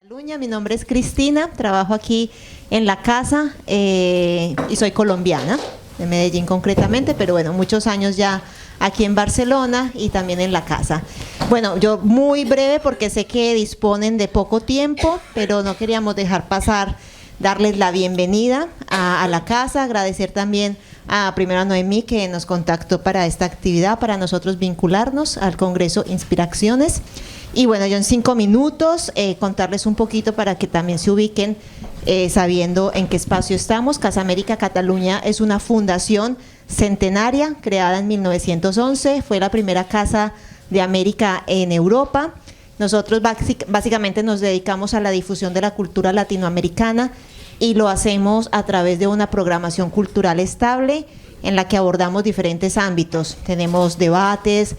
Cataluña. Mi nombre es Cristina, trabajo aquí en la casa y soy colombiana, de Medellín concretamente, pero bueno, muchos años ya aquí en Barcelona y también en la casa. Bueno, yo muy breve porque sé que disponen de poco tiempo, pero no queríamos dejar pasar, darles la bienvenida a la casa, agradecer también primero a Noemí que nos contactó para esta actividad, para nosotros vincularnos al Congreso Inspiraciones. Y bueno, yo en 5 minutos contarles un poquito para que también se ubiquen sabiendo en qué espacio estamos. Casa América Cataluña es una fundación centenaria creada en 1911, fue la primera casa de América en Europa. Nosotros básicamente nos dedicamos a la difusión de la cultura latinoamericana y lo hacemos a través de una programación cultural estable en la que abordamos diferentes ámbitos. Tenemos debates,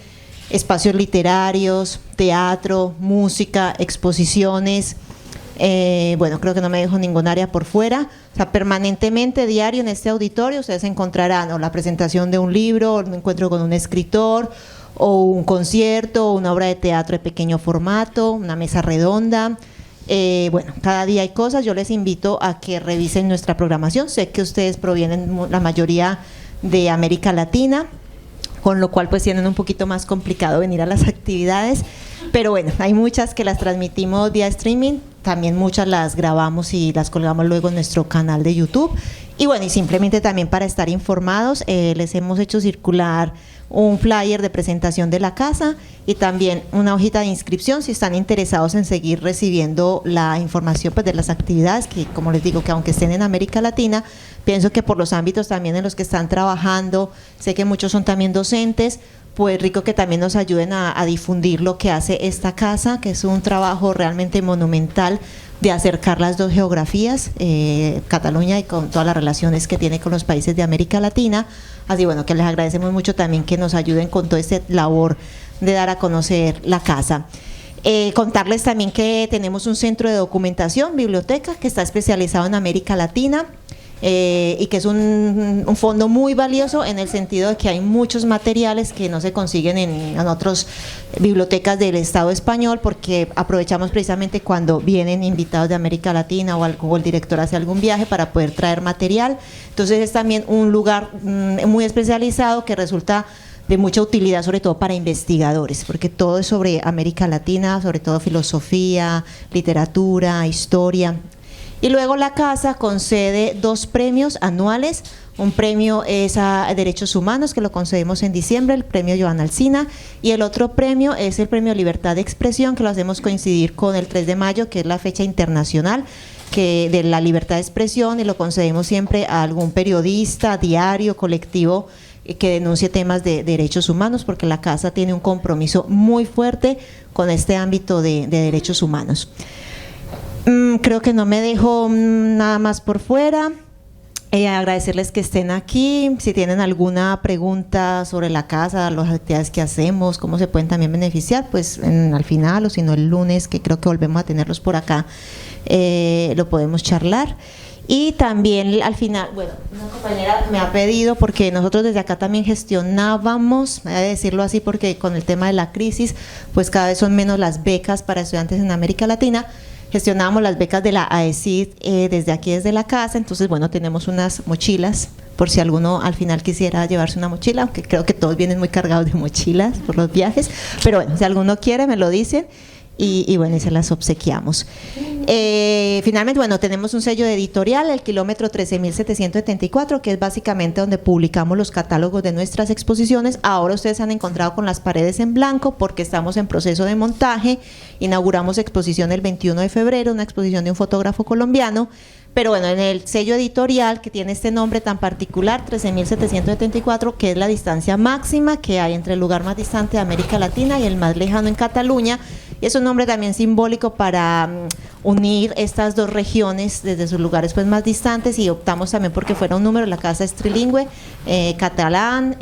espacios literarios, teatro, música, exposiciones. Bueno, creo que no me dejo ningún área por fuera. O sea, permanentemente, diario en este auditorio, ustedes encontrarán o la presentación de un libro, o un encuentro con un escritor, o un concierto, o una obra de teatro de pequeño formato, una mesa redonda. Bueno, cada día hay cosas. Yo les invito a que revisen nuestra programación. Sé que ustedes provienen la mayoría de América Latina, con lo cual pues tienen un poquito más complicado venir a las actividades, pero bueno, hay muchas que las transmitimos vía streaming, también muchas las grabamos y las colgamos luego en nuestro canal de YouTube. Y bueno, y simplemente también para estar informados, les hemos hecho circular un flyer de presentación de la casa y también una hojita de inscripción si están interesados en seguir recibiendo la información pues, de las actividades, que como les digo, que aunque estén en América Latina, pienso que por los ámbitos también en los que están trabajando, sé que muchos son también docentes, pues rico que también nos ayuden a difundir lo que hace esta casa, que es un trabajo realmente monumental de acercar las dos geografías, Cataluña y con todas las relaciones que tiene con los países de América Latina. Así bueno, que les agradecemos mucho también que nos ayuden con toda esta labor de dar a conocer la casa. Contarles también que tenemos un centro de documentación, biblioteca, que está especializado en América Latina. Y que es un fondo muy valioso en el sentido de que hay muchos materiales que no se consiguen en otras bibliotecas del Estado español, porque aprovechamos precisamente cuando vienen invitados de América Latina o el director hace algún viaje para poder traer material. Entonces es también un lugar muy especializado que resulta de mucha utilidad, sobre todo para investigadores, porque todo es sobre América Latina, sobre todo filosofía, literatura, historia. Y luego la casa concede 2 premios anuales. Un premio es a Derechos Humanos, que lo concedemos en diciembre, el premio Joana Alsina, y el otro premio es el premio Libertad de Expresión, que lo hacemos coincidir con el 3 de mayo, que es la fecha internacional de la libertad de expresión, y lo concedemos siempre a algún periodista, diario, colectivo, que denuncie temas de derechos humanos, porque la casa tiene un compromiso muy fuerte con este ámbito de derechos humanos. Creo que no me dejo nada más por fuera. Agradecerles que estén aquí. Si tienen alguna pregunta sobre la casa, las actividades que hacemos, cómo se pueden también beneficiar, pues al final o si no el lunes, que creo que volvemos a tenerlos por acá, lo podemos charlar. Y también al final, bueno, una compañera me ha pedido, porque nosotros desde acá también gestionábamos, voy a decirlo así porque con el tema de la crisis, pues cada vez son menos las becas para estudiantes en América Latina. Gestionábamos las becas de la AECID desde aquí, desde la casa. Entonces, bueno, tenemos unas mochilas, por si alguno al final quisiera llevarse una mochila, aunque creo que todos vienen muy cargados de mochilas por los viajes, pero bueno, si alguno quiere me lo dicen y bueno, y se las obsequiamos. Finalmente, bueno, tenemos un sello editorial, el kilómetro 13.774, que es básicamente donde publicamos los catálogos de nuestras exposiciones. Ahora ustedes han encontrado con las paredes en blanco porque estamos en proceso de montaje. Inauguramos exposición el 21 de febrero, una exposición de un fotógrafo colombiano. Pero bueno, en el sello editorial que tiene este nombre tan particular, 13.774, que es la distancia máxima que hay entre el lugar más distante de América Latina y el más lejano en Cataluña, y es un nombre también simbólico para unir estas dos regiones desde sus lugares pues más distantes, y optamos también porque fuera un número. La casa es trilingüe, catalán,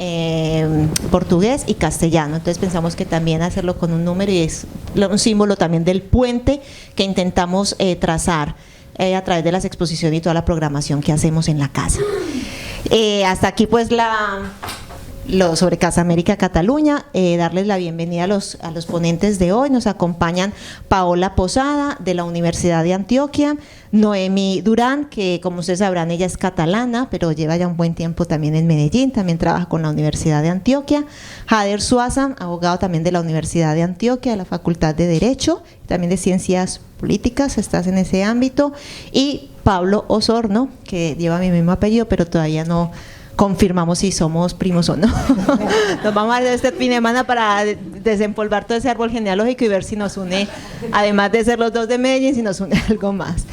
portugués y castellano, entonces pensamos que también hacerlo con un número, y es un símbolo también del puente que intentamos trazar a través de las exposiciones y toda la programación que hacemos en la casa. Hasta aquí pues sobre Casa América Cataluña, darles la bienvenida a los ponentes de hoy. Nos acompañan Paola Posada, de la Universidad de Antioquia, Noemi Durán, que como ustedes sabrán, ella es catalana, pero lleva ya un buen tiempo también en Medellín, también trabaja con la Universidad de Antioquia, Jader Suaza, abogado también de la Universidad de Antioquia, de la Facultad de Derecho, también de Ciencias Políticas, estás en ese ámbito, y Pablo Osorno, que lleva mi mismo apellido, pero todavía no confirmamos si somos primos o no. Nos vamos a ver este fin de semana para desempolvar todo ese árbol genealógico y ver si nos une, además de ser los dos de Medellín, si nos une algo más.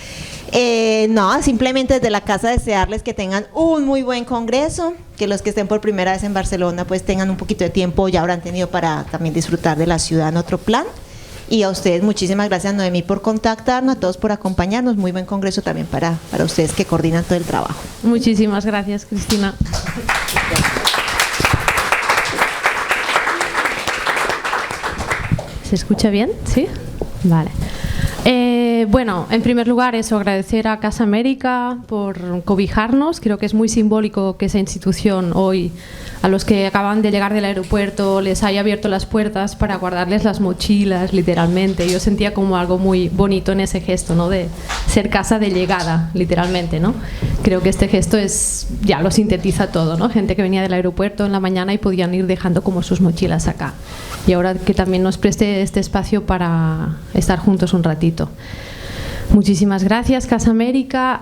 No, simplemente desde la casa desearles que tengan un muy buen congreso, que los que estén por primera vez en Barcelona pues tengan un poquito de tiempo, ya habrán tenido para también disfrutar de la ciudad en otro plan. Y a ustedes muchísimas gracias, Noemí, por contactarnos, a todos por acompañarnos. Muy buen congreso también para ustedes que coordinan todo el trabajo. Muchísimas gracias, Cristina. ¿Se escucha bien? ¿Sí? Vale. Bueno, en primer lugar, agradecer a Casa América por cobijarnos. Creo que es muy simbólico que esa institución hoy, a los que acaban de llegar del aeropuerto, les haya abierto las puertas para guardarles las mochilas, literalmente. Yo sentía como algo muy bonito en ese gesto, ¿no? De ser casa de llegada, literalmente, ¿no? Creo que este gesto ya lo sintetiza todo, ¿no? Gente que venía del aeropuerto en la mañana y podían ir dejando como sus mochilas acá. Y ahora que también nos preste este espacio para estar juntos un ratito. Muchísimas gracias, Casa América.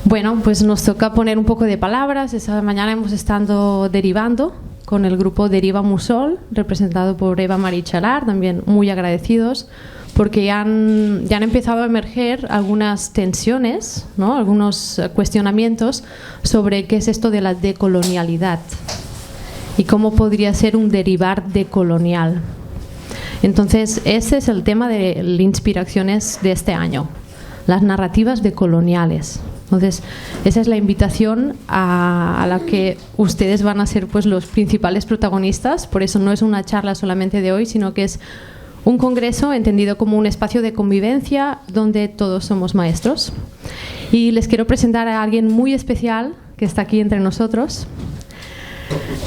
Bueno, pues nos toca poner un poco de palabras. Esta mañana hemos estado derivando con el grupo Deriva Musol, representado por Eva Marí Chalar, también muy agradecidos, porque ya han empezado a emerger algunas tensiones, ¿no? Algunos cuestionamientos sobre qué es esto de la decolonialidad y cómo podría ser un derivar decolonial. Entonces, ese es el tema de las inspiraciones de este año, las narrativas decoloniales. Entonces, esa es la invitación a la que ustedes van a ser pues los principales protagonistas. Por eso no es una charla solamente de hoy, sino que es un congreso entendido como un espacio de convivencia donde todos somos maestros. Y les quiero presentar a alguien muy especial que está aquí entre nosotros.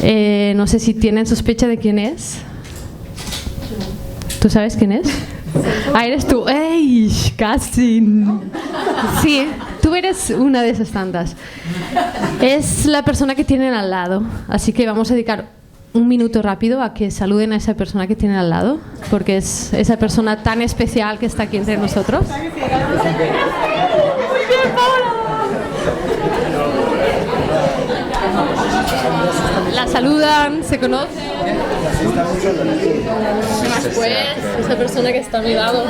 No sé si tienen sospecha de quién es. ¿Tú sabes quién es? Ah, eres tú. ¡Ey! Casi. Sí, tú eres una de esas tantas. Es la persona que tienen al lado. Así que vamos a dedicar un minuto rápido a que saluden a esa persona que tienen al lado, porque es esa persona tan especial que está aquí entre nosotros. Muy bien, Paola. La saludan, se conocen. Pues esa persona que está a mi lado.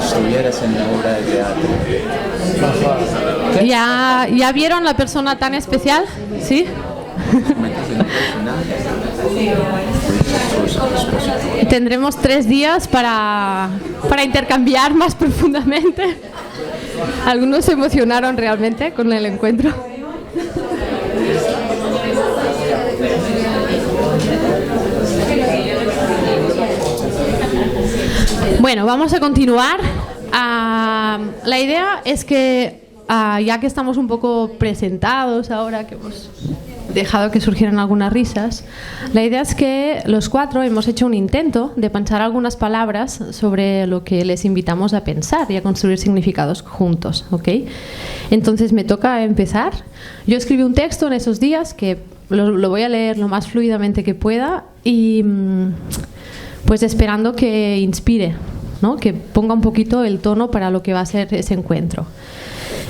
Estuvieras en la obra de teatro. ¿Ya vieron la persona tan especial? ¿Sí? Tendremos 3 días para intercambiar más profundamente. Algunos se emocionaron realmente con el encuentro. Bueno, vamos a continuar. La idea es que, ya que estamos un poco presentados ahora, que hemos dejado que surgieran algunas risas, la idea es que los 4 hemos hecho un intento de pensar algunas palabras sobre lo que les invitamos a pensar y a construir significados juntos, ¿ok? Entonces me toca empezar. Yo escribí un texto en esos días que lo voy a leer lo más fluidamente que pueda y pues esperando que inspire, ¿no? Que ponga un poquito el tono para lo que va a ser ese encuentro.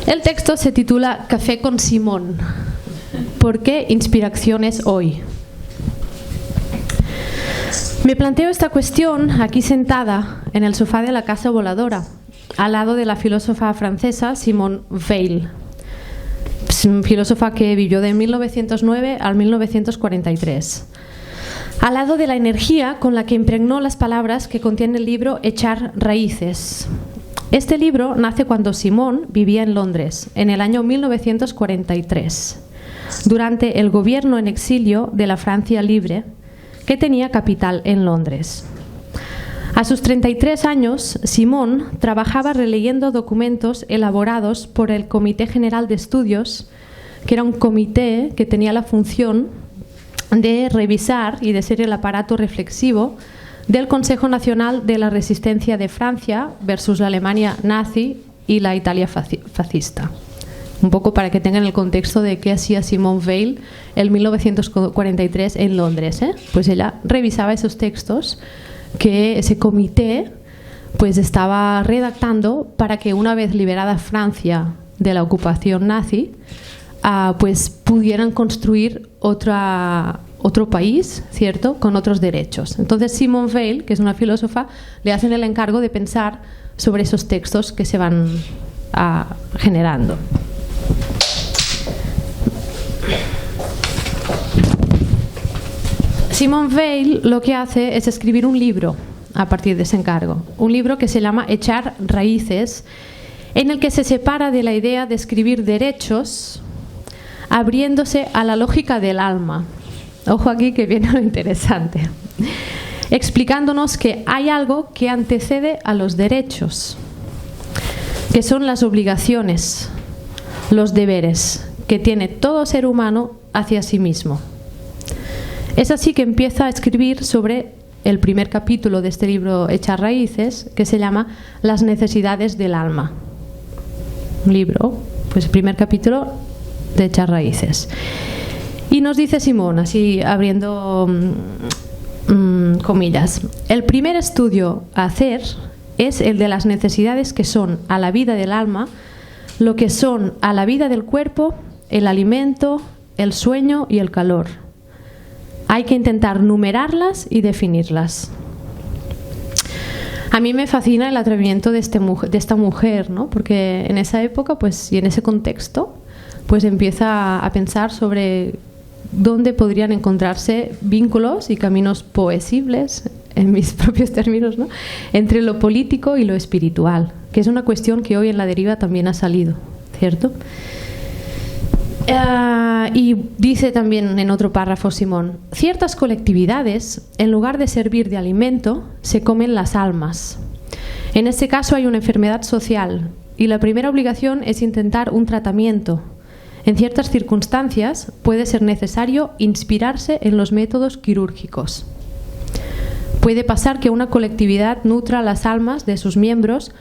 El texto se titula Café con Simón. ¿Por qué inspiraciones hoy? Me planteo esta cuestión aquí sentada en el sofá de la Casa Voladora, al lado de la filósofa francesa Simone Weil, filósofa que vivió de 1909 al 1943. Al lado de la energía con la que impregnó las palabras que contiene el libro Echar raíces, Este libro nace cuando Simone vivía en Londres, en el año 1943, durante el gobierno en exilio de la Francia libre, que tenía capital en Londres. A sus 33 años, Simone trabajaba releyendo documentos elaborados por el Comité General de Estudios, que era un comité que tenía la función de revisar y de ser el aparato reflexivo del Consejo Nacional de la Resistencia de Francia versus la Alemania nazi y la Italia fascista. Un poco para que tengan el contexto de qué hacía Simone Weil en 1943 en Londres, ¿eh? Pues ella revisaba esos textos que ese comité pues estaba redactando para que, una vez liberada Francia de la ocupación nazi, pues pudieran construir otro país, ¿cierto?, con otros derechos. Entonces Simone Weil, que es una filósofa, le hacen el encargo de pensar sobre esos textos que se van generando. Simone Weil lo que hace es escribir un libro a partir de ese encargo, un libro que se llama Echar raíces, en el que se separa de la idea de escribir derechos, abriéndose a la lógica del alma. Ojo aquí que viene lo interesante. Explicándonos que hay algo que antecede a los derechos, que son las obligaciones, los deberes que tiene todo ser humano hacia sí mismo. Es así que empieza a escribir sobre el primer capítulo de este libro Echar raíces, que se llama Las necesidades del alma. Un libro, pues el primer capítulo de Echar raíces. Y nos dice Simone, así abriendo comillas: el primer estudio a hacer es el de las necesidades que son a la vida del alma lo que son a la vida del cuerpo el alimento, el sueño y el calor. Hay que intentar numerarlas y definirlas. A mí me fascina el atrevimiento de esta mujer, ¿no? Porque en esa época, pues, y en ese contexto, pues empieza a pensar sobre dónde podrían encontrarse vínculos y caminos poesibles, en mis propios términos, ¿no?, entre lo político y lo espiritual, que es una cuestión que hoy en La Deriva también ha salido, ¿cierto? Y dice también en otro párrafo Simone: ciertas colectividades, en lugar de servir de alimento, se comen las almas. En este caso hay una enfermedad social y la primera obligación es intentar un tratamiento. En ciertas circunstancias puede ser necesario inspirarse en los métodos quirúrgicos. Puede pasar que una colectividad nutra las almas de sus miembros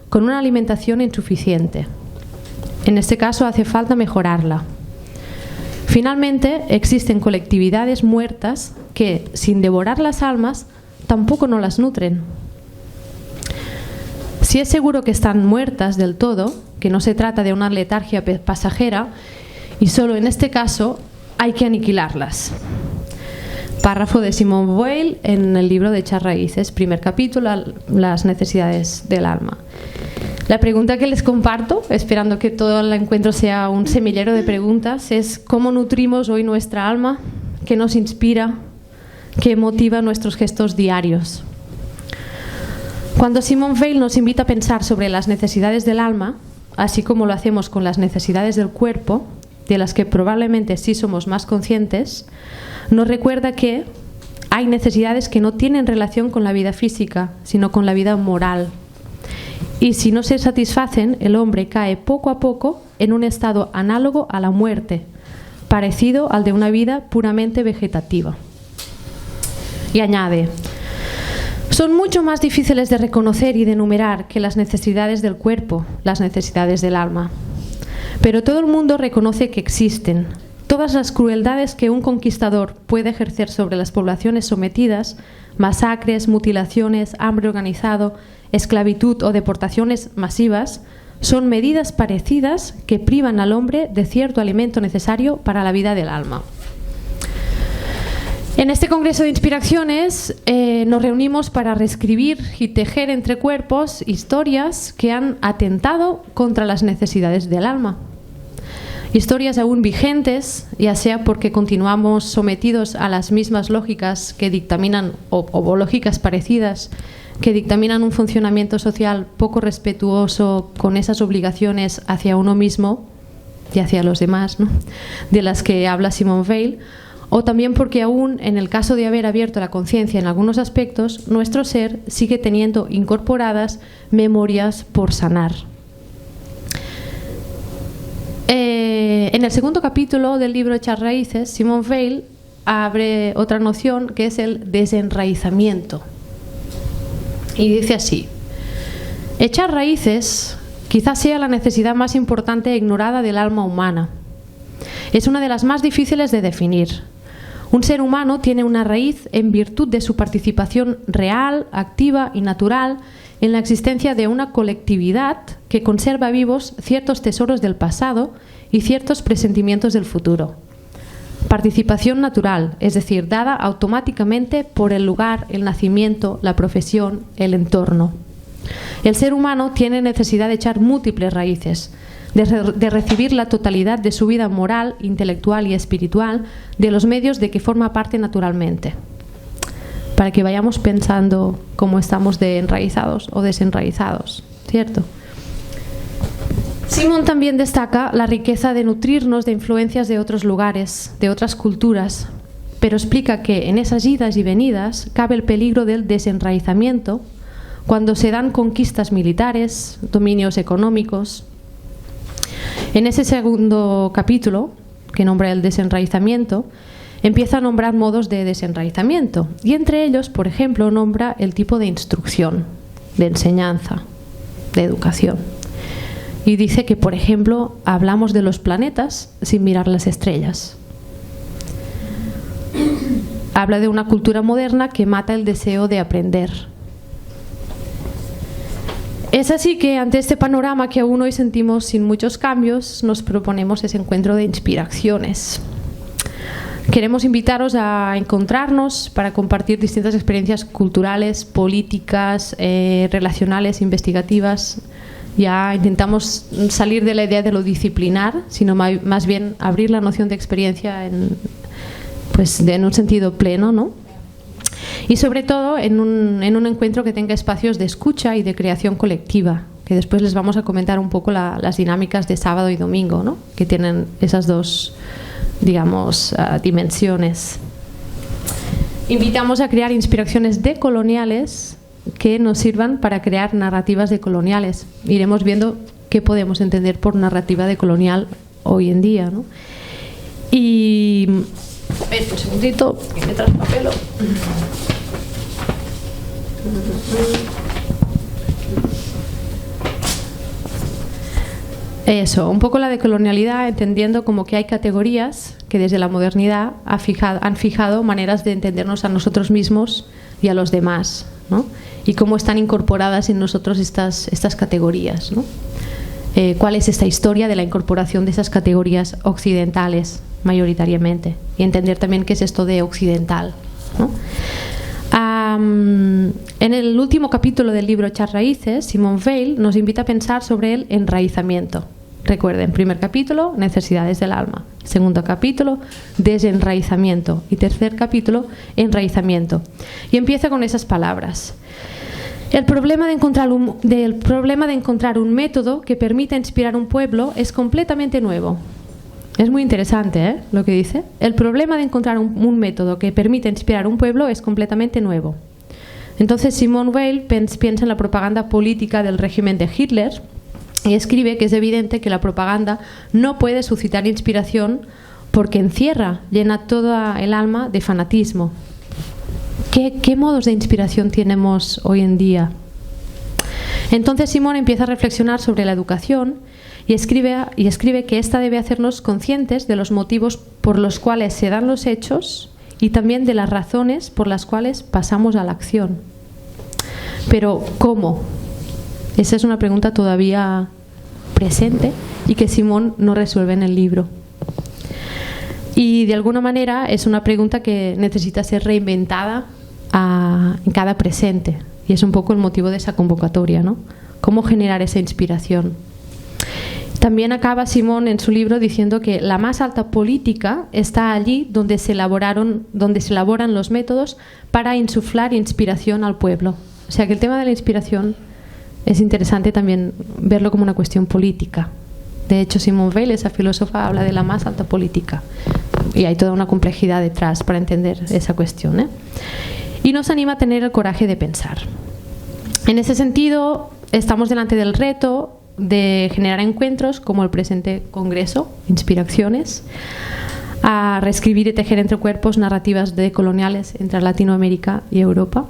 con una alimentación insuficiente. En este caso hace falta mejorarla. Finalmente, existen colectividades muertas que, sin devorar las almas, tampoco no las nutren. Si es seguro que están muertas del todo, que no se trata de una letargia pasajera, y solo en este caso hay que aniquilarlas. Párrafo de Simone Weil en el libro de Echar raíces, primer capítulo, las necesidades del alma. La pregunta que les comparto, esperando que todo el encuentro sea un semillero de preguntas, es: ¿cómo nutrimos hoy nuestra alma? ¿Qué nos inspira? ¿Qué motiva nuestros gestos diarios? Cuando Simone Weil nos invita a pensar sobre las necesidades del alma, así como lo hacemos con las necesidades del cuerpo, de las que probablemente sí somos más conscientes, nos recuerda que hay necesidades que no tienen relación con la vida física, sino con la vida moral. Y si no se satisfacen, el hombre cae poco a poco en un estado análogo a la muerte, parecido al de una vida puramente vegetativa. Y añade: son mucho más difíciles de reconocer y de enumerar que las necesidades del cuerpo, las necesidades del alma. Pero todo el mundo reconoce que existen. Todas las crueldades que un conquistador puede ejercer sobre las poblaciones sometidas, masacres, mutilaciones, hambre organizado, esclavitud o deportaciones masivas, son medidas parecidas que privan al hombre de cierto alimento necesario para la vida del alma. En este Congreso de Inspiraciones nos reunimos para reescribir y tejer entre cuerpos historias que han atentado contra las necesidades del alma. Historias aún vigentes, ya sea porque continuamos sometidos a las mismas lógicas que dictaminan o lógicas parecidas que dictaminan un funcionamiento social poco respetuoso con esas obligaciones hacia uno mismo y hacia los demás, ¿no?, de las que habla Simone Weil, o también porque aún en el caso de haber abierto la conciencia en algunos aspectos, nuestro ser sigue teniendo incorporadas memorias por sanar. En el segundo capítulo del libro Echar raíces, Simone Weil abre otra noción que es el desenraizamiento. Y dice así: echar raíces quizás sea la necesidad más importante e ignorada del alma humana. Es una de las más difíciles de definir. Un ser humano tiene una raíz en virtud de su participación real, activa y natural en la existencia de una colectividad que conserva vivos ciertos tesoros del pasado y ciertos presentimientos del futuro. Participación natural, es decir, dada automáticamente por el lugar, el nacimiento, la profesión, el entorno. El ser humano tiene necesidad de echar múltiples raíces, de recibir la totalidad de su vida moral, intelectual y espiritual de los medios de que forma parte naturalmente, para que vayamos pensando cómo estamos de enraizados o desenraizados, ¿cierto? Simone también destaca la riqueza de nutrirnos de influencias de otros lugares, de otras culturas, pero explica que en esas idas y venidas cabe el peligro del desenraizamiento cuando se dan conquistas militares, dominios económicos. En ese segundo capítulo, que nombra el desenraizamiento, empieza a nombrar modos de desenraizamiento y entre ellos, por ejemplo, nombra el tipo de instrucción, de enseñanza, de educación. Y dice que, por ejemplo, hablamos de los planetas sin mirar las estrellas. Habla de una cultura moderna que mata el deseo de aprender. Es así que ante este panorama que aún hoy sentimos sin muchos cambios, nos proponemos ese encuentro de inspiraciones. Queremos invitaros a encontrarnos para compartir distintas experiencias culturales, políticas, relacionales, investigativas. Ya intentamos salir de la idea de lo disciplinar, sino más bien abrir la noción de experiencia en un sentido pleno, ¿no? Y sobre todo en un encuentro que tenga espacios de escucha y de creación colectiva, que después les vamos a comentar un poco las dinámicas de sábado y domingo, ¿no?, que tienen esas dos, digamos, dimensiones. Invitamos a crear inspiraciones decoloniales que nos sirvan para crear narrativas decoloniales. Iremos viendo qué podemos entender por narrativa decolonial hoy en día, ¿no? Y un segundito, que me traspapelo. Eso, un poco la decolonialidad, entendiendo como que hay categorías que desde la modernidad han fijado maneras de entendernos a nosotros mismos y a los demás, ¿no? Y cómo están incorporadas en nosotros estas categorías, ¿no? ¿Cuál es esta historia de la incorporación de esas categorías occidentales mayoritariamente? Y entender también qué es esto de occidental, ¿no? En el último capítulo del libro Echar raíces, Simone Weil nos invita a pensar sobre el enraizamiento. Recuerden, primer capítulo, necesidades del alma. Segundo capítulo, desenraizamiento. Y tercer capítulo, enraizamiento. Y empieza con esas palabras. El problema de encontrar un método que permita inspirar un pueblo es completamente nuevo. Es muy interesante, lo que dice. El problema de encontrar un método que permita inspirar un pueblo es completamente nuevo. Entonces Simone Weil piensa en la propaganda política del régimen de Hitler y escribe que es evidente que la propaganda no puede suscitar inspiración porque llena toda el alma de fanatismo. ¿Qué modos de inspiración tenemos hoy en día? Entonces Simone empieza a reflexionar sobre la educación y escribe que ésta debe hacernos conscientes de los motivos por los cuales se dan los hechos y también de las razones por las cuales pasamos a la acción. Pero ¿cómo? Esa es una pregunta todavía presente y que Simone no resuelve en el libro. Y de alguna manera es una pregunta que necesita ser reinventada en cada presente. Y es un poco el motivo de esa convocatoria, ¿no? ¿Cómo generar esa inspiración? También acaba Simone en su libro diciendo que la más alta política está allí donde se elaboran los métodos para insuflar inspiración al pueblo. O sea que el tema de la inspiración es interesante también verlo como una cuestión política. De hecho, Simone Weil, esa filósofa, habla de la más alta política. Y hay toda una complejidad detrás para entender esa cuestión, ¿eh? Y nos anima a tener el coraje de pensar. En ese sentido, estamos delante del reto de generar encuentros como el presente congreso, Inspiraciones, a reescribir y tejer entre cuerpos narrativas decoloniales entre Latinoamérica y Europa.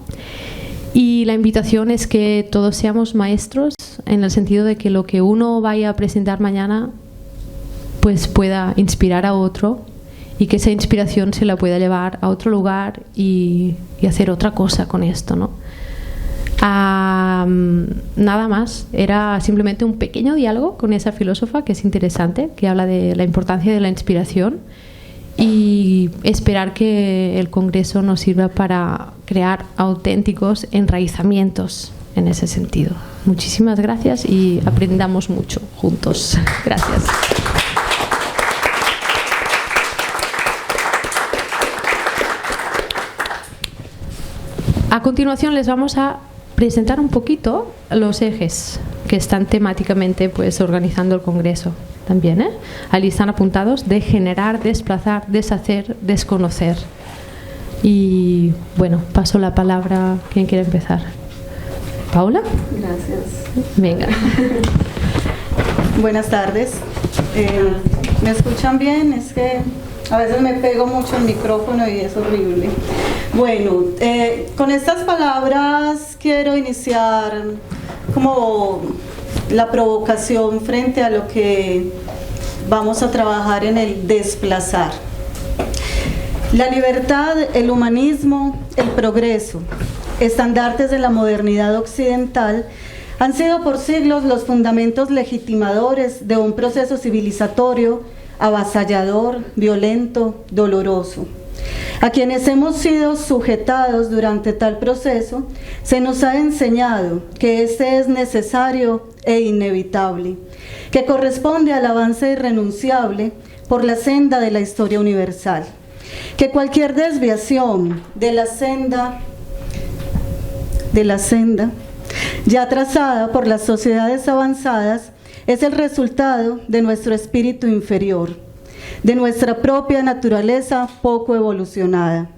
Y la invitación es que todos seamos maestros, en el sentido de que lo que uno vaya a presentar mañana pues pueda inspirar a otro, y que esa inspiración se la pueda llevar a otro lugar y hacer otra cosa con esto, ¿no? Nada más, era simplemente un pequeño diálogo con esa filósofa que es interesante, que habla de la importancia de la inspiración, y esperar que el Congreso nos sirva para crear auténticos enraizamientos en ese sentido. Muchísimas gracias y aprendamos mucho juntos. Gracias. A continuación les vamos a presentar un poquito los ejes que están temáticamente pues organizando el Congreso también, ¿eh? Ahí están apuntados: de generar, desplazar, deshacer, desconocer. Y bueno, paso la palabra. ¿Quién quiere empezar? ¿Paula? Gracias. Venga. Buenas tardes. ¿Me escuchan bien? Es que a veces me pego mucho el micrófono y es horrible. Bueno, con estas palabras quiero iniciar como la provocación frente a lo que vamos a trabajar en el desplazar. La libertad, el humanismo, el progreso, estandartes de la modernidad occidental, han sido por siglos los fundamentos legitimadores de un proceso civilizatorio avasallador, violento, doloroso. A quienes hemos sido sujetados durante tal proceso, se nos ha enseñado que este es necesario e inevitable, que corresponde al avance irrenunciable por la senda de la historia universal, que cualquier desviación de la senda ya trazada por las sociedades avanzadas es el resultado de nuestro espíritu inferior, de nuestra propia naturaleza poco evolucionada.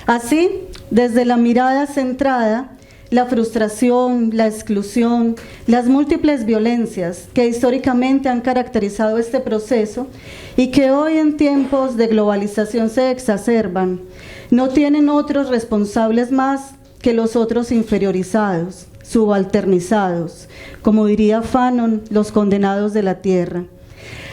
Así, desde la mirada centrada, la frustración, la exclusión, las múltiples violencias que históricamente han caracterizado este proceso y que hoy en tiempos de globalización se exacerban, no tienen otros responsables más que los otros inferiorizados, subalternizados, como diría Fanon, los condenados de la tierra.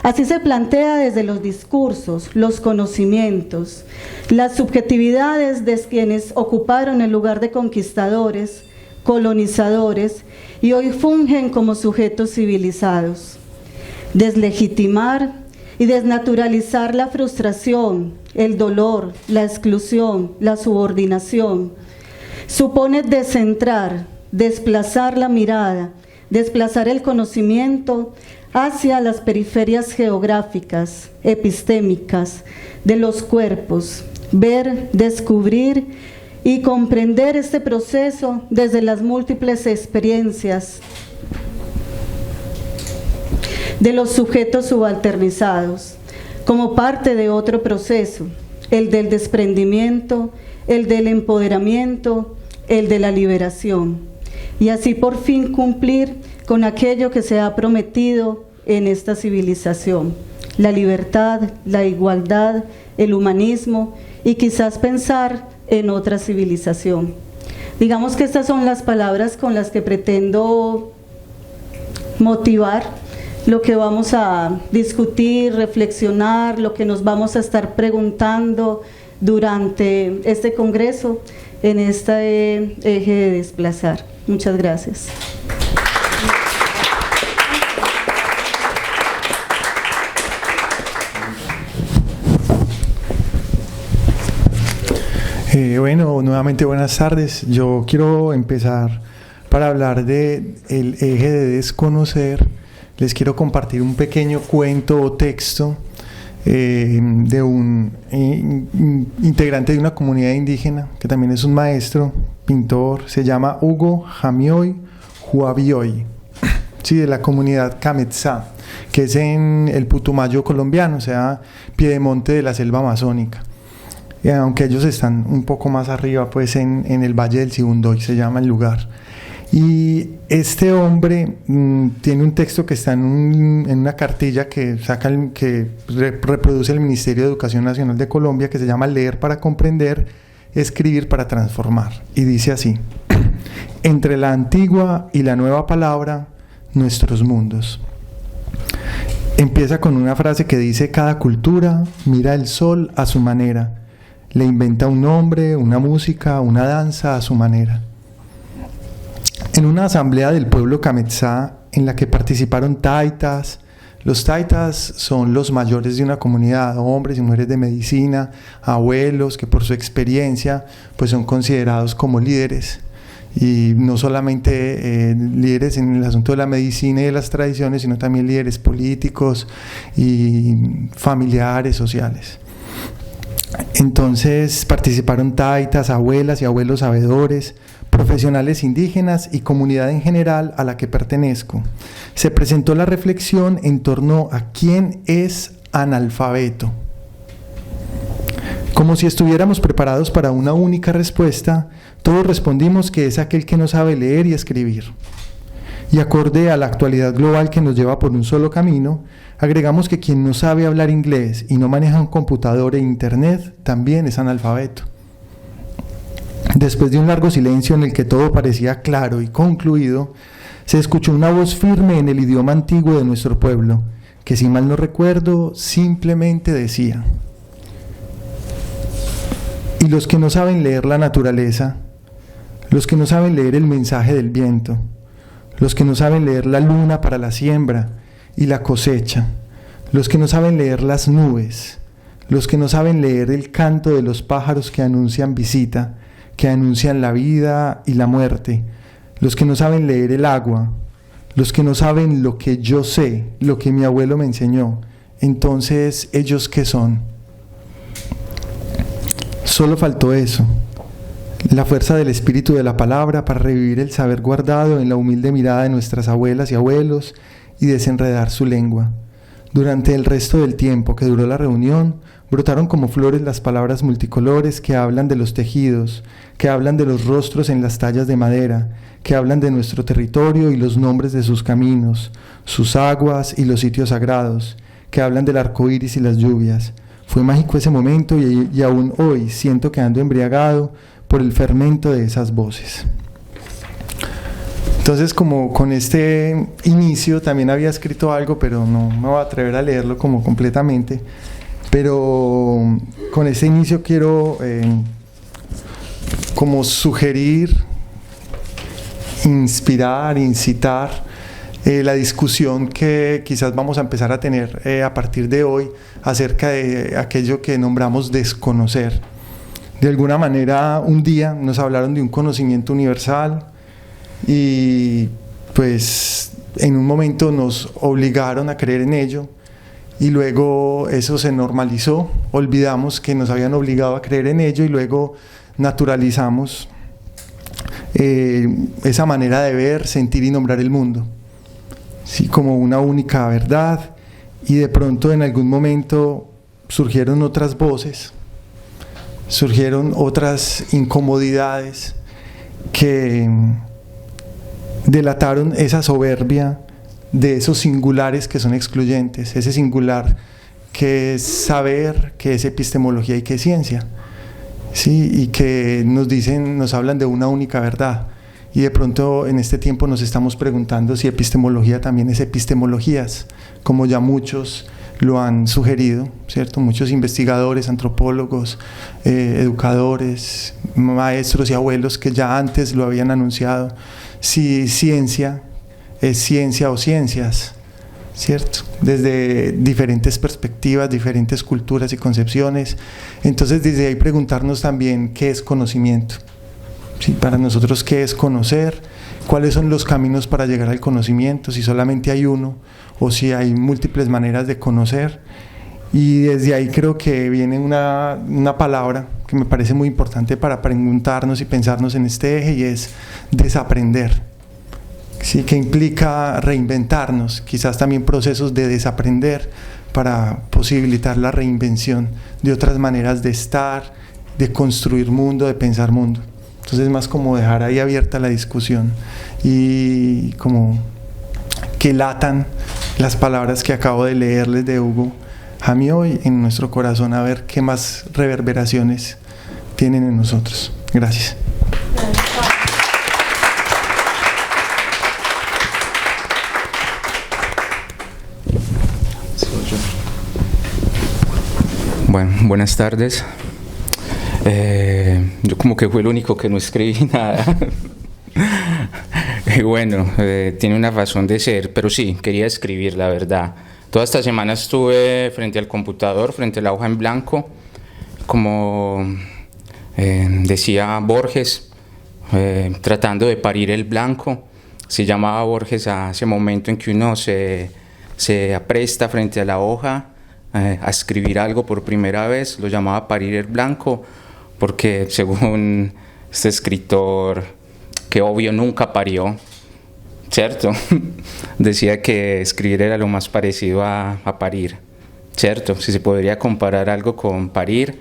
Así se plantea desde los discursos, los conocimientos, las subjetividades de quienes ocuparon el lugar de conquistadores, colonizadores y hoy fungen como sujetos civilizados. Deslegitimar y desnaturalizar la frustración, el dolor, la exclusión, la subordinación, supone descentrar, desplazar la mirada, desplazar el conocimiento hacia las periferias geográficas, epistémicas de los cuerpos, ver, descubrir y comprender este proceso desde las múltiples experiencias de los sujetos subalternizados, como parte de otro proceso, el del desprendimiento, el del empoderamiento, el de la liberación, y así por fin cumplir con aquello que se ha prometido en esta civilización: la libertad, la igualdad, el humanismo y quizás pensar en otra civilización. Digamos que estas son las palabras con las que pretendo motivar lo que vamos a discutir, reflexionar, lo que nos vamos a estar preguntando durante este congreso en este eje de desplazar. Muchas gracias. Bueno, nuevamente buenas tardes. Yo quiero empezar para hablar del eje de desconocer. Les quiero compartir un pequeño cuento o texto de un integrante de una comunidad indígena, que también es un maestro, pintor, se llama Hugo Jamioy Huavioy, sí, de la comunidad Cametsá, que es en el Putumayo colombiano, o sea, piedemonte de la selva amazónica. Aunque ellos están un poco más arriba, pues en el Valle del Sibundoy se llama el lugar. Y este hombre tiene un texto que está en una cartilla que reproduce el Ministerio de Educación Nacional de Colombia, que se llama Leer para comprender, escribir para transformar. Y dice así: entre la antigua y la nueva palabra, nuestros mundos. Empieza con una frase que dice: cada cultura mira el sol a su manera, le inventa un nombre, una música, una danza a su manera. En una asamblea del pueblo Cametsá, en la que participaron taitas, los taitas son los mayores de una comunidad, hombres y mujeres de medicina, abuelos que por su experiencia pues son considerados como líderes, y no solamente líderes en el asunto de la medicina y de las tradiciones, sino también líderes políticos y familiares, sociales. Entonces participaron taitas, abuelas y abuelos sabedores, profesionales indígenas y comunidad en general a la que pertenezco. Se presentó la reflexión en torno a quién es analfabeto. Como si estuviéramos preparados para una única respuesta, todos respondimos que es aquel que no sabe leer y escribir. Y acorde a la actualidad global que nos lleva por un solo camino, agregamos que quien no sabe hablar inglés y no maneja un computador e internet también es analfabeto. Después de un largo silencio en el que todo parecía claro y concluido, se escuchó una voz firme en el idioma antiguo de nuestro pueblo, que si mal no recuerdo, simplemente decía: y los que no saben leer la naturaleza, los que no saben leer el mensaje del viento, los que no saben leer la luna para la siembra y la cosecha, los que no saben leer las nubes, los que no saben leer el canto de los pájaros que anuncian visita, que anuncian la vida y la muerte, los que no saben leer el agua, los que no saben lo que yo sé, lo que mi abuelo me enseñó, entonces, ¿ellos qué son? Solo faltó eso, la fuerza del espíritu de la palabra para revivir el saber guardado en la humilde mirada de nuestras abuelas y abuelos y desenredar su lengua. Durante el resto del tiempo que duró la reunión, brotaron como flores las palabras multicolores que hablan de los tejidos, que hablan de los rostros en las tallas de madera, que hablan de nuestro territorio y los nombres de sus caminos, sus aguas y los sitios sagrados, que hablan del arco iris y las lluvias. Fue mágico ese momento y aún hoy siento que ando embriagado por el fermento de esas voces. Entonces, como con este inicio también había escrito algo, pero no me voy a atrever a leerlo como completamente, pero con este inicio quiero como sugerir, inspirar, incitar la discusión que quizás vamos a empezar a tener a partir de hoy acerca de aquello que nombramos desconocer. De alguna manera, un día nos hablaron de un conocimiento universal y pues en un momento nos obligaron a creer en ello y luego eso se normalizó, olvidamos que nos habían obligado a creer en ello y luego naturalizamos esa manera de ver, sentir y nombrar el mundo, ¿sí? Como una única verdad, y de pronto en algún momento surgieron otras voces, surgieron otras incomodidades que delataron esa soberbia de esos singulares que son excluyentes, ese singular que es saber, que es epistemología y que es ciencia, ¿sí? Y que nos hablan de una única verdad. Y de pronto en este tiempo nos estamos preguntando si epistemología también es epistemologías, como ya muchos lo han sugerido, ¿cierto? Muchos investigadores, antropólogos, educadores, maestros y abuelos que ya antes lo habían anunciado. Si ciencia es ciencia o ciencias, ¿cierto? Desde diferentes perspectivas, diferentes culturas y concepciones. Entonces, desde ahí preguntarnos también qué es conocimiento. ¿Sí? Para nosotros, ¿qué es conocer? ¿Cuáles son los caminos para llegar al conocimiento? Si solamente hay uno o si hay múltiples maneras de conocer. Y desde ahí creo que viene una palabra que me parece muy importante para preguntarnos y pensarnos en este eje, y es desaprender. Sí, que implica reinventarnos, quizás también procesos de desaprender para posibilitar la reinvención de otras maneras de estar, de construir mundo, de pensar mundo. Entonces es más como dejar ahí abierta la discusión y como que latan las palabras que acabo de leerles de Hugo Jamioy en nuestro corazón, a ver qué más reverberaciones tienen en nosotros. Gracias. Bueno, buenas tardes. Yo como que fui el único que no escribí nada. Y bueno, tiene una razón de ser, pero sí, quería escribir, la verdad. Toda esta semana estuve frente al computador, frente a la hoja en blanco, como decía Borges, tratando de parir el blanco. Se llamaba Borges a ese momento en que uno se apresta frente a la hoja a escribir algo por primera vez, lo llamaba parir el blanco, porque según este escritor, que obvio nunca parió, ¿cierto? Decía que escribir era lo más parecido a parir, ¿cierto? Si se podría comparar algo con parir,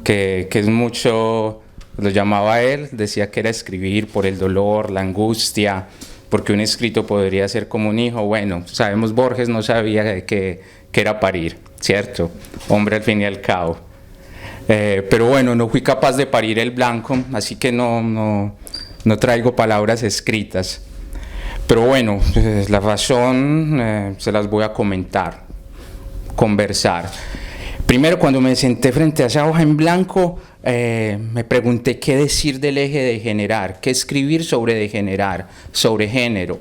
que es mucho, lo llamaba él, decía que era escribir por el dolor, la angustia, porque un escrito podría ser como un hijo. Bueno, sabemos, Borges no sabía que era parir, ¿cierto? Hombre al fin y al cabo. Pero bueno, no fui capaz de parir el blanco, así que no traigo palabras escritas. Pero bueno, la razón se las voy a conversar. Primero, cuando me senté frente a esa hoja en blanco, me pregunté qué decir del eje de degenerar, qué escribir sobre degenerar, sobre género.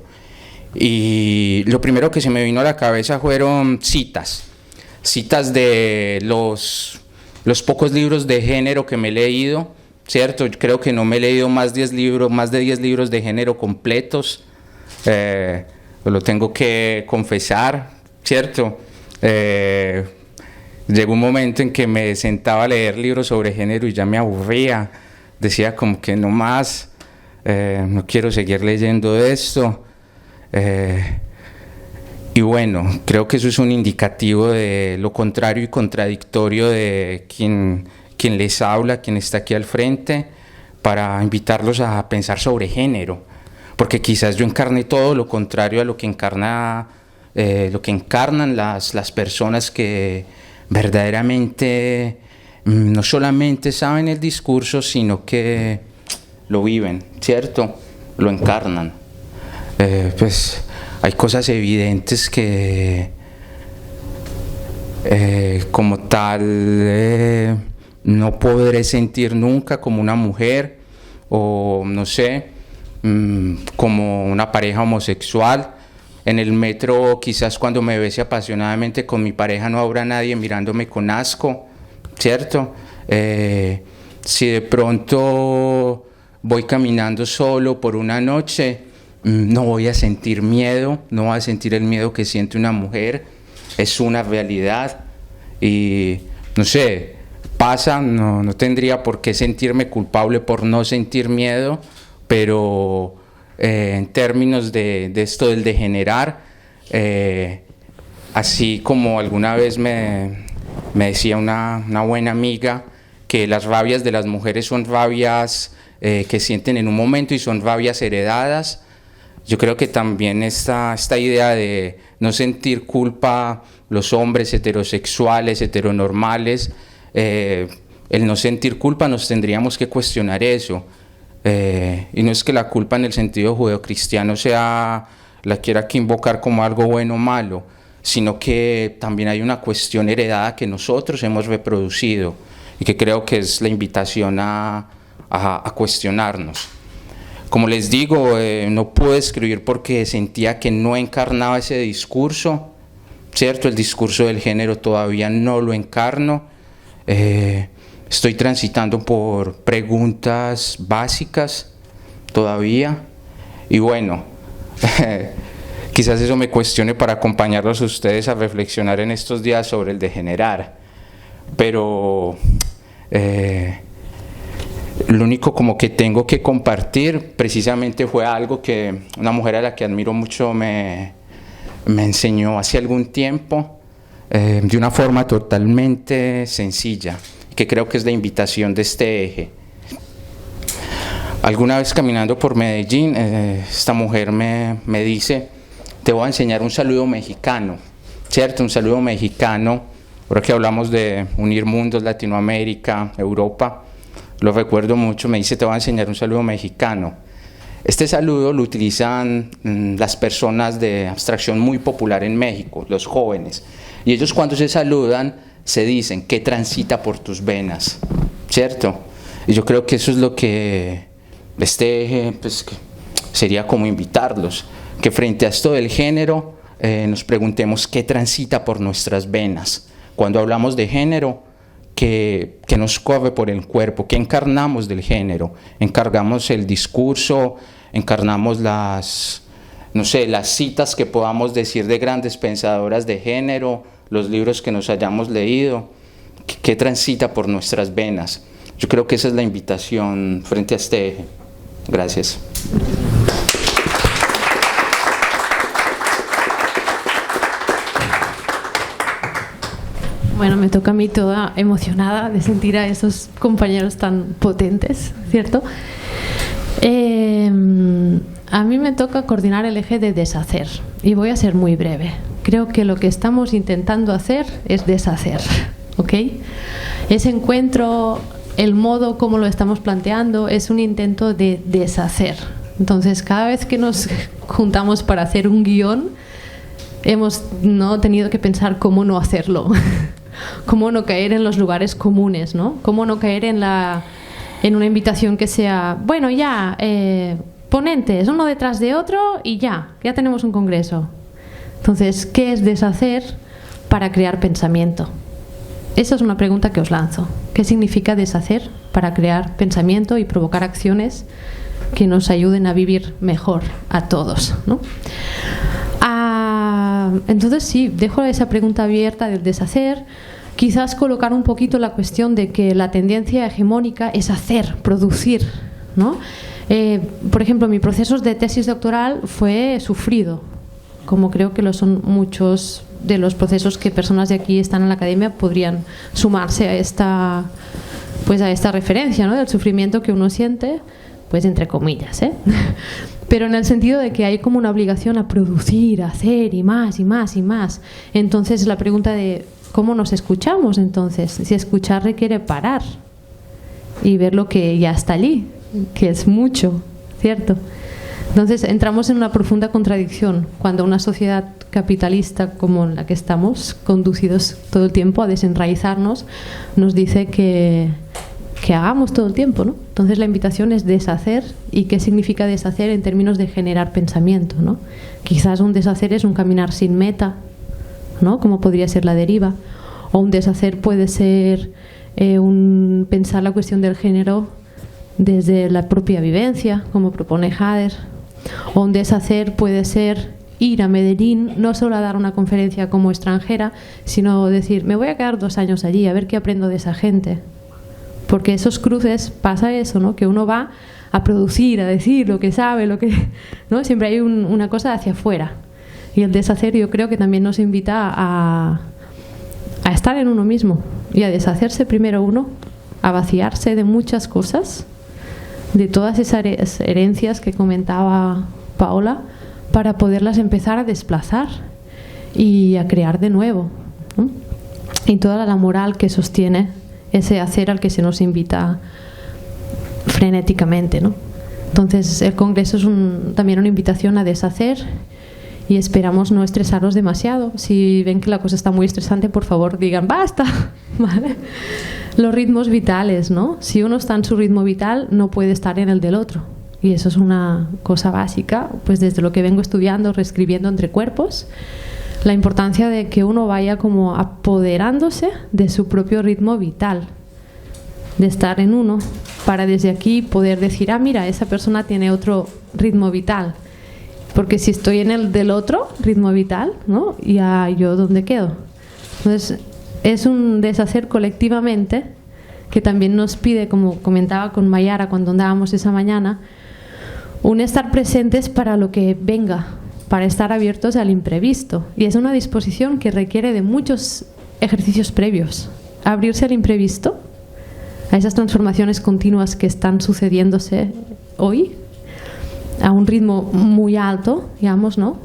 Y lo primero que se me vino a la cabeza fueron citas de los pocos libros de género que me he leído, ¿cierto? Yo creo que no me he leído más de 10 libros de género completos, lo tengo que confesar, ¿cierto? Llegó un momento en que me sentaba a leer libros sobre género y ya me aburría, decía como que no más, no quiero seguir leyendo esto. Y bueno, creo que eso es un indicativo de lo contrario y contradictorio de quien les habla, quien está aquí al frente, para invitarlos a pensar sobre género, porque quizás yo encarne todo lo contrario a lo que encarnan las personas que verdaderamente no solamente saben el discurso, sino que lo viven, ¿cierto? Lo encarnan. Pues hay cosas evidentes que como tal no podré sentir nunca como una mujer, o no sé, como una pareja homosexual. En el metro, quizás cuando me bese apasionadamente con mi pareja, no habrá nadie mirándome con asco, ¿cierto? Si de pronto voy caminando solo por una noche, no voy a sentir miedo, no voy a sentir el miedo que siente una mujer, es una realidad. Y no sé, pasa, no tendría por qué sentirme culpable por no sentir miedo, pero en términos de esto del degenerar, así como alguna vez me decía una buena amiga, que las rabias de las mujeres son rabias que sienten en un momento y son rabias heredadas. Yo creo que también esta idea de no sentir culpa, los hombres heterosexuales, heteronormales, el no sentir culpa, nos tendríamos que cuestionar eso. Y no es que la culpa en el sentido judeocristiano la quiera que invocar como algo bueno o malo, sino que también hay una cuestión heredada que nosotros hemos reproducido y que creo que es la invitación a cuestionarnos. Como les digo, no pude escribir porque sentía que no encarnaba ese discurso, ¿cierto? El discurso del género todavía no lo encarno. Estoy transitando por preguntas básicas todavía. Y bueno, quizás eso me cuestione para acompañarlos a ustedes a reflexionar en estos días sobre el degenerar, pero lo único como que tengo que compartir precisamente fue algo que una mujer a la que admiro mucho me enseñó hace algún tiempo, de una forma totalmente sencilla, que creo que es la invitación de este eje. Alguna vez caminando por Medellín, esta mujer me dice: te voy a enseñar un saludo mexicano, ¿cierto? Un saludo mexicano, ahora que hablamos de unir mundos, Latinoamérica, Europa, lo recuerdo mucho. Me dice: te voy a enseñar un saludo mexicano. Este saludo lo utilizan las personas de abstracción muy popular en México, los jóvenes, y ellos cuando se saludan se dicen: ¿qué transita por tus venas? ¿Cierto? Y yo creo que eso es lo que este eje, pues, sería como invitarlos, que frente a esto del género nos preguntemos qué transita por nuestras venas. Cuando hablamos de género, que nos corre por el cuerpo, que encarnamos del género, encargamos el discurso, encarnamos las citas que podamos decir de grandes pensadoras de género, los libros que nos hayamos leído, que transita por nuestras venas. Yo creo que esa es la invitación frente a este eje. Gracias. Bueno, me toca a mí toda emocionada de sentir a esos compañeros tan potentes, ¿cierto? A mí me toca coordinar el eje de deshacer y voy a ser muy breve. Creo que lo que estamos intentando hacer es deshacer, ¿ok? Ese encuentro, el modo como lo estamos planteando, es un intento de deshacer. Entonces, cada vez que nos juntamos para hacer un guión, hemos tenido que pensar cómo no hacerlo. Cómo no caer en los lugares comunes, ¿no? Cómo no caer en una invitación que sea, bueno, ya, ponentes, uno detrás de otro y ya tenemos un congreso. Entonces, ¿qué es deshacer para crear pensamiento? Esa es una pregunta que os lanzo. ¿Qué significa deshacer para crear pensamiento y provocar acciones que nos ayuden a vivir mejor a todos, ¿no? Entonces sí, dejo esa pregunta abierta del deshacer, quizás colocar un poquito la cuestión de que la tendencia hegemónica es hacer, producir, ¿no? Por ejemplo, mi proceso de tesis doctoral fue sufrido, como creo que lo son muchos de los procesos que personas de aquí están en la academia podrían sumarse a esta referencia, ¿no? Del sufrimiento que uno siente, pues entre comillas, pero en el sentido de que hay como una obligación a producir, a hacer y más y más y más. Entonces la pregunta de ¿cómo nos escuchamos entonces? Si escuchar requiere parar y ver lo que ya está allí, que es mucho, ¿cierto? Entonces entramos en una profunda contradicción cuando una sociedad capitalista como la que estamos, conducidos todo el tiempo a desenraizarnos, nos dice que hagamos todo el tiempo, ¿no? Entonces la invitación es deshacer. ¿Y qué significa deshacer en términos de generar pensamiento, ¿no? Quizás un deshacer es un caminar sin meta, ¿no? Como podría ser la deriva. O un deshacer puede ser pensar la cuestión del género desde la propia vivencia, como propone Hader. O un deshacer puede ser ir a Medellín, no solo a dar una conferencia como extranjera, sino decir, me voy a quedar 2 años allí, a ver qué aprendo de esa gente. Porque esos cruces pasa eso, ¿no? Que uno va a producir, a decir lo que sabe, ¿no? Siempre hay una cosa hacia afuera. Y el deshacer yo creo que también nos invita a estar en uno mismo y a deshacerse primero uno, a vaciarse de muchas cosas, de todas esas herencias que comentaba Paola, para poderlas empezar a desplazar y a crear de nuevo, ¿no? Y toda la moral que sostiene ese hacer al que se nos invita frenéticamente, ¿no? Entonces el congreso es también una invitación a deshacer y esperamos no estresarnos demasiado. Si ven que la cosa está muy estresante, por favor digan ¡basta! ¿Vale? Los ritmos vitales, ¿no? Si uno está en su ritmo vital, no puede estar en el del otro. Y eso es una cosa básica, pues desde lo que vengo estudiando, reescribiendo entre cuerpos, la importancia de que uno vaya como apoderándose de su propio ritmo vital, de estar en uno, para desde aquí poder decir, mira, esa persona tiene otro ritmo vital Porque si estoy en el del otro ritmo vital, ¿no? Ya yo ¿dónde quedo? Entonces es un deshacer colectivamente que también nos pide, como comentaba con Mayara cuando andábamos esa mañana, un estar presentes para lo que venga, para estar abiertos al imprevisto. Y es una disposición que requiere de muchos ejercicios previos. Abrirse al imprevisto, a esas transformaciones continuas que están sucediéndose hoy, a un ritmo muy alto, digamos, ¿no?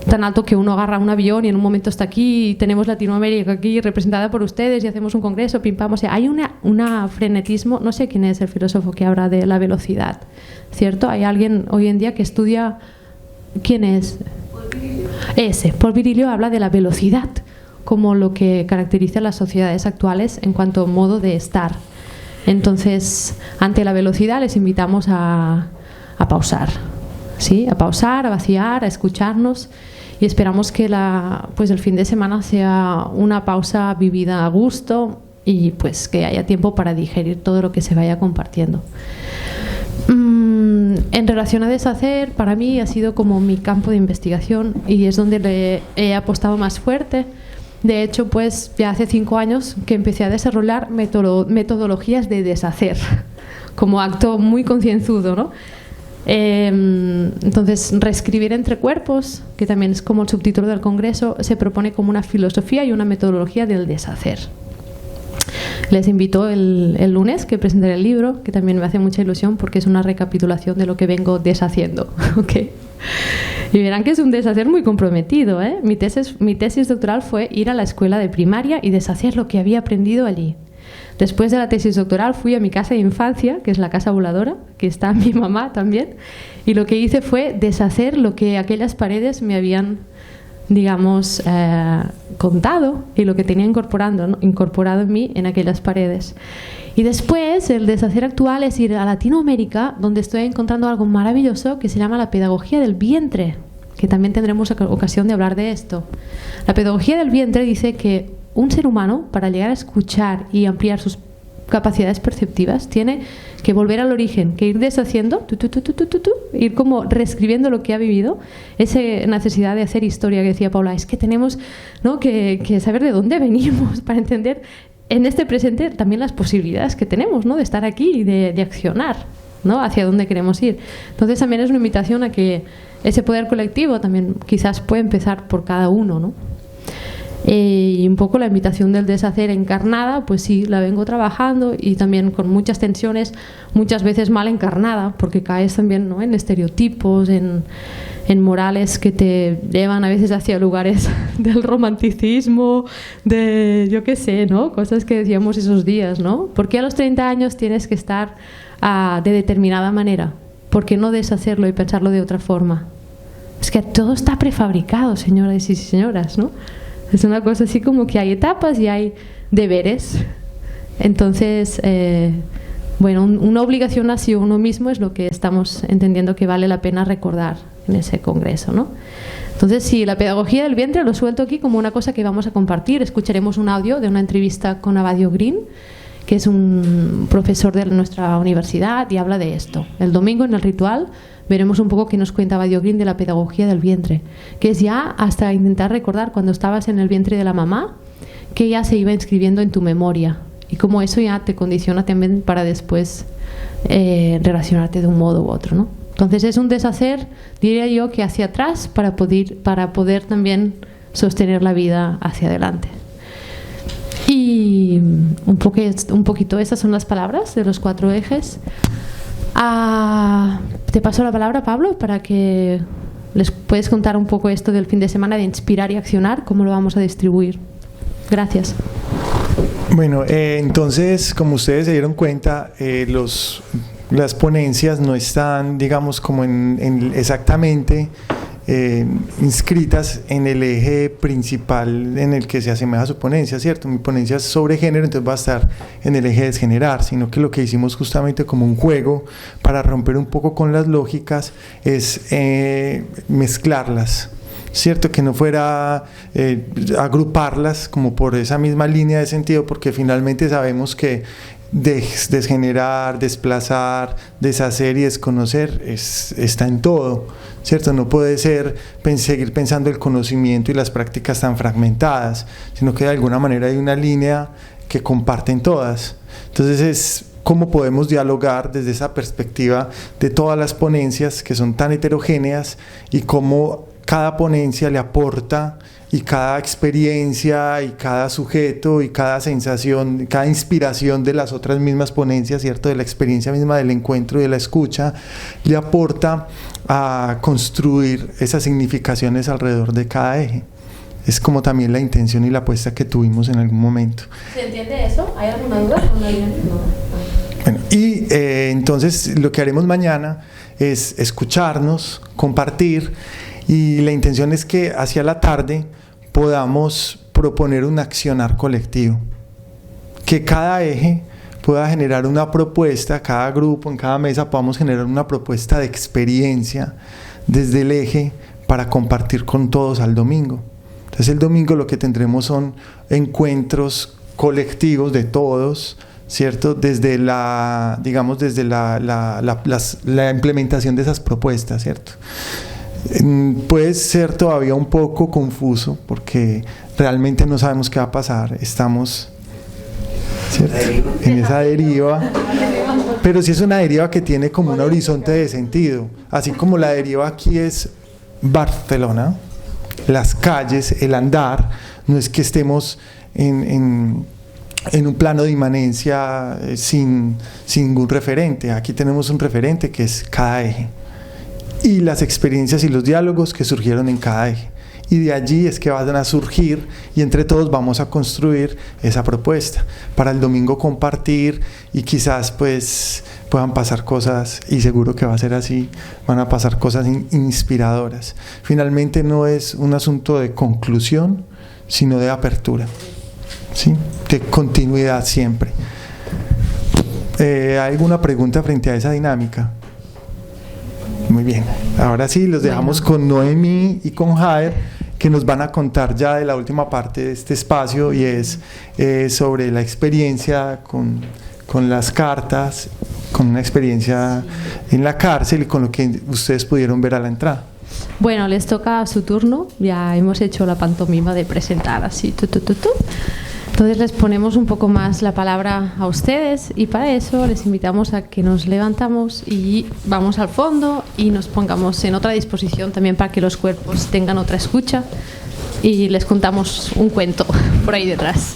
Tan alto que uno agarra un avión y en un momento está aquí y tenemos Latinoamérica aquí representada por ustedes y hacemos un congreso, pim pam. O sea, hay un frenetismo, no sé quién es el filósofo que habla de la velocidad, ¿cierto? Hay alguien hoy en día que estudia, ¿quién es? Paul Virilio habla de la velocidad como lo que caracteriza a las sociedades actuales en cuanto a modo de estar. Entonces, ante la velocidad les invitamos a pausar, ¿sí? A pausar, a vaciar, a escucharnos, y esperamos que el fin de semana sea una pausa vivida a gusto y pues que haya tiempo para digerir todo lo que se vaya compartiendo. En relación a deshacer, para mí ha sido como mi campo de investigación y es donde le he apostado más fuerte. De hecho, pues ya hace 5 años que empecé a desarrollar metodologías de deshacer como acto muy concienzudo, ¿no? Entonces, reescribir entre cuerpos, que también es como el subtítulo del congreso, se propone como una filosofía y una metodología del deshacer. Les invito el lunes que presentaré el libro, que también me hace mucha ilusión porque es una recapitulación de lo que vengo deshaciendo. ¿Okay? Y verán que es un deshacer muy comprometido, ¿eh? Mi tesis doctoral fue ir a la escuela de primaria y deshacer lo que había aprendido allí. Después de la tesis doctoral fui a mi casa de infancia, que es la casa voladora, que está mi mamá también, y lo que hice fue deshacer lo que aquellas paredes me habían, digamos, contado y lo que tenía incorporado en mí en aquellas paredes. Y después el deshacer actual es ir a Latinoamérica, donde estoy encontrando algo maravilloso que se llama la pedagogía del vientre, que también tendremos ocasión de hablar de esto. La pedagogía del vientre dice que un ser humano, para llegar a escuchar y ampliar sus capacidades perceptivas, tiene que volver al origen, que ir deshaciendo, ir como reescribiendo lo que ha vivido. Esa necesidad de hacer historia que decía Paula, es que tenemos, ¿no?, que saber de dónde venimos para entender en este presente también las posibilidades que tenemos, ¿no?, de estar aquí y de accionar, ¿no?, hacia dónde queremos ir. Entonces también es una invitación a que ese poder colectivo también quizás puede empezar por cada uno, ¿no? Y un poco la invitación del deshacer encarnada, pues sí, la vengo trabajando y también con muchas tensiones, muchas veces mal encarnada, porque caes también, ¿no?, en estereotipos, en morales que te llevan a veces hacia lugares del romanticismo, de yo qué sé, ¿no?, cosas que decíamos esos días, ¿no? ¿Por qué a los 30 años tienes que estar de determinada manera? ¿Por qué no deshacerlo y pensarlo de otra forma? Es que todo está prefabricado, señoras y señoras, ¿no? Es una cosa así como que hay etapas y hay deberes. Entonces, una obligación hacia uno mismo es lo que estamos entendiendo que vale la pena recordar en ese congreso, ¿no? Entonces, sí, la pedagogía del vientre lo suelto aquí como una cosa que vamos a compartir. Escucharemos un audio de una entrevista con Abadio Green, que es un profesor de nuestra universidad y habla de esto. El domingo en el ritual veremos un poco qué nos cuenta Abadio Green de la pedagogía del vientre, que es ya hasta intentar recordar cuando estabas en el vientre de la mamá, que ya se iba inscribiendo en tu memoria y cómo eso ya te condiciona también para después relacionarte de un modo u otro, ¿no? Entonces es un deshacer, diría yo, que hacia atrás para poder también sostener la vida hacia adelante. Y un poquito esas son las palabras de los 4 ejes. Te paso la palabra, Pablo, para que les puedes contar un poco esto del fin de semana de inspirar y accionar, cómo lo vamos a distribuir. Gracias. Bueno, entonces, como ustedes se dieron cuenta, las ponencias no están, digamos, como exactamente inscritas en el eje principal en el que se asemeja su ponencia, ¿cierto? Mi ponencia es sobre género, entonces va a estar en el eje de desgenerar, sino que lo que hicimos justamente como un juego para romper un poco con las lógicas es mezclarlas, ¿cierto? Que no fuera agruparlas como por esa misma línea de sentido, porque finalmente sabemos que desgenerar, desplazar, deshacer y desconocer está en todo, ¿cierto? No puede ser seguir pensando el conocimiento y las prácticas tan fragmentadas, sino que de alguna manera hay una línea que comparten todas. Entonces es cómo podemos dialogar desde esa perspectiva de todas las ponencias que son tan heterogéneas y cómo cada ponencia le aporta, y cada experiencia y cada sujeto y cada sensación, cada inspiración de las otras mismas ponencias, ¿cierto? De la experiencia misma del encuentro y de la escucha, le aporta a construir esas significaciones alrededor de cada eje. Es como también la intención y la apuesta que tuvimos en algún momento. ¿Se entiende eso? ¿Hay alguna duda? Bueno, y entonces lo que haremos mañana es escucharnos, compartir, y la intención es que hacia la tarde podamos proponer un accionar colectivo, que cada eje pueda generar una propuesta, cada grupo, en cada mesa podamos generar una propuesta de experiencia desde el eje para compartir con todos al domingo. Entonces el domingo lo que tendremos son encuentros colectivos de todos, ¿cierto? Desde la implementación de esas propuestas, ¿cierto? Puede ser todavía un poco confuso porque realmente no sabemos qué va a pasar, estamos, ¿cierto?, en esa deriva, pero sí es una deriva que tiene como un horizonte de sentido, así como la deriva aquí es Barcelona, las calles, el andar, no es que estemos en un plano de inmanencia sin ningún referente, aquí tenemos un referente que es cada eje y las experiencias y los diálogos que surgieron en cada eje, y de allí es que van a surgir y entre todos vamos a construir esa propuesta para el domingo compartir, y quizás pues puedan pasar cosas, y seguro que va a ser así, van a pasar cosas inspiradoras. Finalmente no es un asunto de conclusión, sino de apertura, ¿sí?, de continuidad siempre. ¿Hay alguna pregunta frente a esa dinámica? Muy bien, ahora sí los dejamos con Noemí y con Jader, que nos van a contar ya de la última parte de este espacio, y es sobre la experiencia con las cartas, con una experiencia en la cárcel y con lo que ustedes pudieron ver a la entrada. Bueno, les toca su turno, ya hemos hecho la pantomima de presentar así, Entonces les ponemos un poco más la palabra a ustedes, y para eso les invitamos a que nos levantamos y vamos al fondo y nos pongamos en otra disposición también para que los cuerpos tengan otra escucha, y les contamos un cuento por ahí detrás.